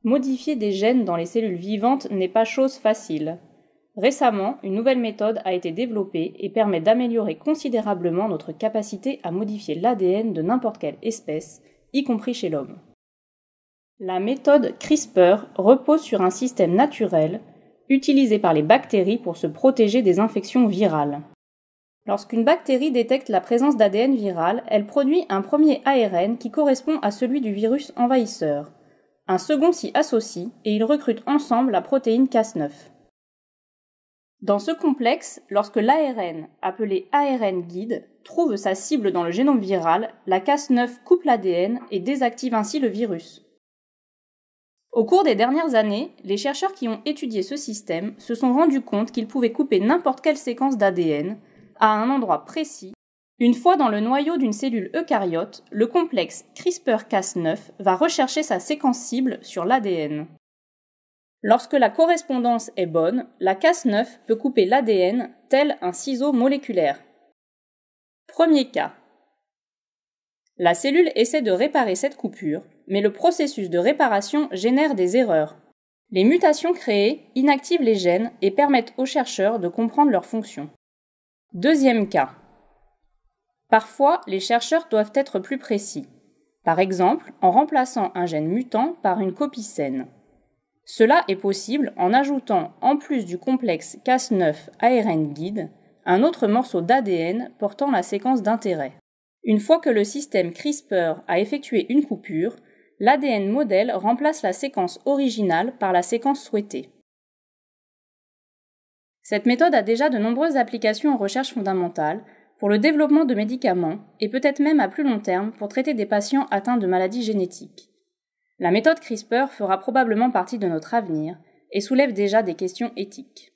Modifier des gènes dans les cellules vivantes n'est pas chose facile. Récemment, une nouvelle méthode a été développée et permet d'améliorer considérablement notre capacité à modifier l'ADN de n'importe quelle espèce, y compris chez l'homme. La méthode CRISPR repose sur un système naturel utilisé par les bactéries pour se protéger des infections virales. Lorsqu'une bactérie détecte la présence d'ADN viral, elle produit un premier ARN qui correspond à celui du virus envahisseur. Un second s'y associe et ils recrutent ensemble la protéine Cas9. Dans ce complexe, lorsque l'ARN, appelé ARN guide, trouve sa cible dans le génome viral, la Cas9 coupe l'ADN et désactive ainsi le virus. Au cours des dernières années, les chercheurs qui ont étudié ce système se sont rendus compte qu'ils pouvaient couper n'importe quelle séquence d'ADN à un endroit précis. Une fois dans le noyau d'une cellule eucaryote, le complexe CRISPR-Cas9 va rechercher sa séquence cible sur l'ADN. Lorsque la correspondance est bonne, la Cas9 peut couper l'ADN tel un ciseau moléculaire. Premier cas. La cellule essaie de réparer cette coupure, mais le processus de réparation génère des erreurs. Les mutations créées inactivent les gènes et permettent aux chercheurs de comprendre leur fonction. Deuxième cas. Parfois, les chercheurs doivent être plus précis. Par exemple, en remplaçant un gène mutant par une copie saine. Cela est possible en ajoutant, en plus du complexe Cas9 ARN guide, un autre morceau d'ADN portant la séquence d'intérêt. Une fois que le système CRISPR a effectué une coupure, l'ADN modèle remplace la séquence originale par la séquence souhaitée. Cette méthode a déjà de nombreuses applications en recherche fondamentale, pour le développement de médicaments et peut-être même à plus long terme pour traiter des patients atteints de maladies génétiques. La méthode CRISPR fera probablement partie de notre avenir et soulève déjà des questions éthiques.